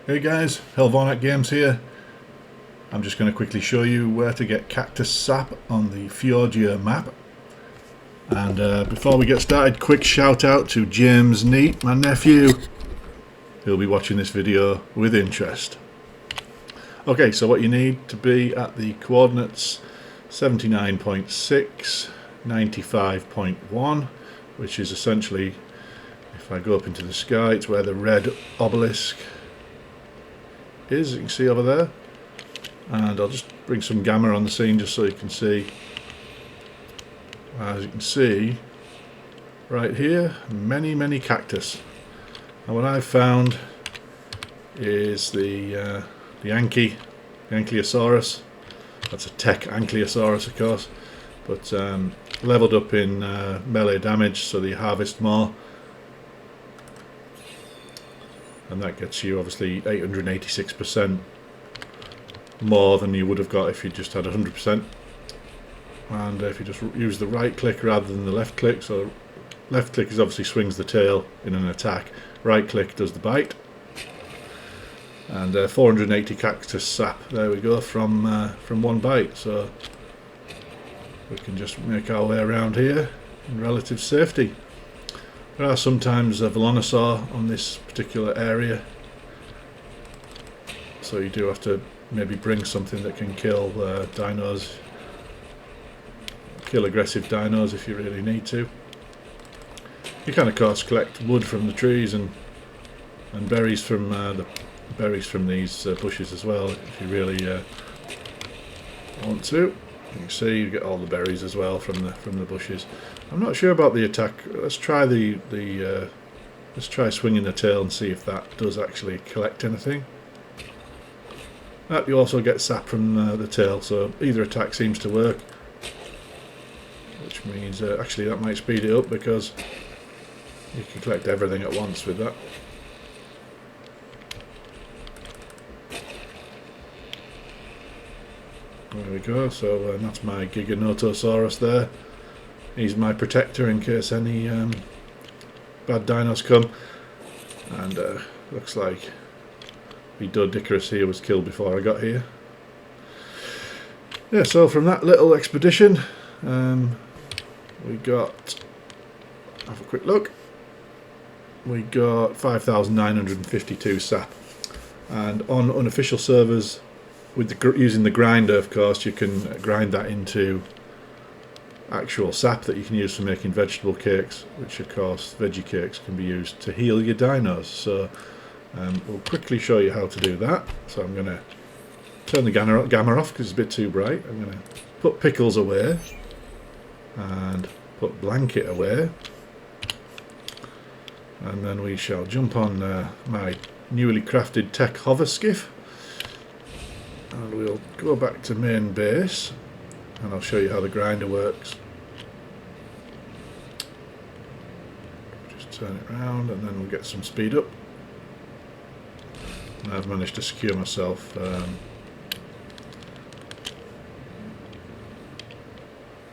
Hey guys, Helvonac Games here. I'm just going to quickly show you where to get Cactus Sap on the Fjordur map. And before we get started, quick shout out to James Neat, my nephew. He'll be watching this video with interest. Okay, so what you need to be at the coordinates 79.6, 95.1, which is essentially, if I go up into the sky, it's where the red obelisk is, you can see over there. And I'll just bring some gamma on the scene just so you can see. As you can see right here, many cactus. And what I've found is the Ankylosaurus. That's a tech Ankylosaurus, of course, but leveled up in melee damage, so they harvest more. And that gets you obviously 886% more than you would have got if you just had 100%. And if you just use the right click rather than the left click, so left click is obviously swings the tail in an attack, right click does the bite. And 480 Cactus Sap, there we go, from one bite, so we can just make our way around here in relative safety. There are sometimes a Velonosaur on this particular area, so you do have to maybe bring something that can kill dinos, kill aggressive dinos if you really need to. You can of course collect wood from the trees and berries from these bushes as well if you really want to. You can see you get all the berries as well from the bushes. I'm not sure about the attack. Let's try let's try swinging the tail and see if that does actually collect anything. You also get sap from the tail, so either attack seems to work, which means actually that might speed it up because you can collect everything at once with that. There we go, so that's my Giganotosaurus there. He's my protector in case any bad dinos come. And looks like the Dodicarus here was killed before I got here. Yeah, so from that little expedition, we got, have a quick look, we got 5,952 sap. And on unofficial servers, with using the grinder, of course, you can grind that into actual sap that you can use for making vegetable cakes, which of course Vegie Cakes can be used to heal your dinos. So we'll quickly show you how to do that. So I'm going to turn the gamma off because it's a bit too bright. I'm going to put pickles away and put blanket away, and then we shall jump on my newly crafted tech hover skiff, and we'll go back to main base and I'll show you how the grinder works. Just turn it around and then we'll get some speed up. And I've managed to secure myself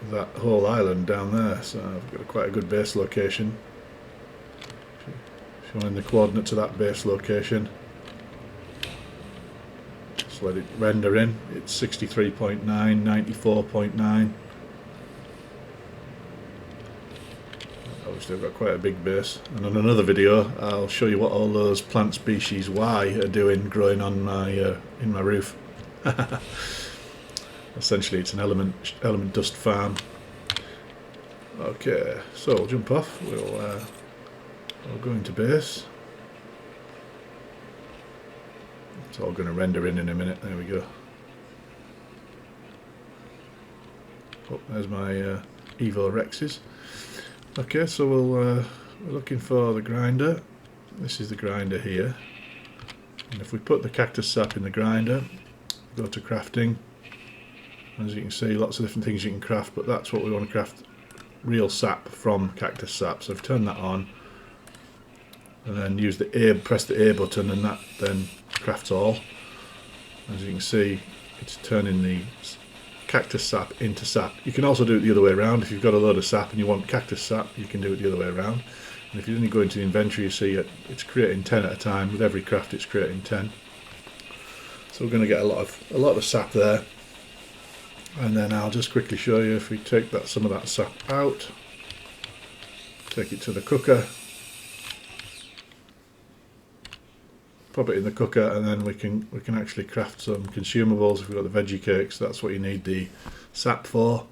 that whole island down there, so I've got quite a good base location. Showing the coordinates of that base location. Let it render in. It's 63.9, 94.9. Obviously I've got quite a big base, and on another video I'll show you what all those plant species Y are doing growing on my in my roof. Essentially it's an element dust farm. Okay, so we'll jump off, we'll go into base. It's all going to render in a minute. There we go. Oh, there's my Evo Rexes. Okay, so we're looking for the grinder. This is the grinder here. And if we put the Cactus Sap in the grinder, go to crafting. As you can see, lots of different things you can craft, but that's what we want to craft, real sap from Cactus Sap. So I've turned that on, and then use the A, press the A button, and that then crafts all. As you can see, it's turning the Cactus Sap into sap. You can also do it the other way around. If you've got a load of sap and you want Cactus Sap, you can do it the other way around. And if you only go into the inventory, you see it's creating 10 at a time. With every craft it's creating 10. So we're going to get a lot of sap there. And then I'll just quickly show you, if we take some of that sap out, take it to the cooker, pop it in the cooker, and then we can actually craft some consumables. If we've got the veggie cakes, that's what you need the sap for.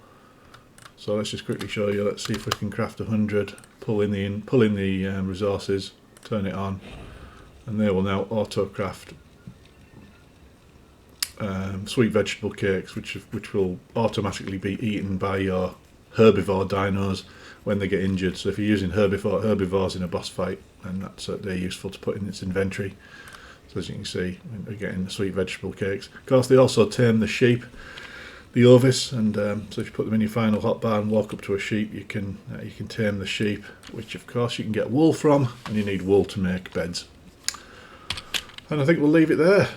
So let's just quickly show you. Let's see if we can craft 100. Pull in the resources, turn it on, and they will now auto craft sweet vegetable cakes, which will automatically be eaten by your herbivore dinos when they get injured. So if you're using herbivores in a boss fight, then they're useful to put in its inventory. So as you can see, we're getting the sweet vegetable cakes. Of course, they also tame the sheep, the ovis, and so if you put them in your final hotbar and walk up to a sheep, you can tame the sheep, which of course you can get wool from, and you need wool to make beds. And I think we'll leave it there.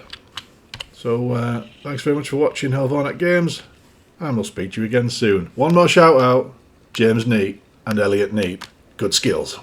So thanks very much for watching Helvornak Games, and we'll speak to you again soon. One more shout out, James Neat and Elliot Neat. Good skills.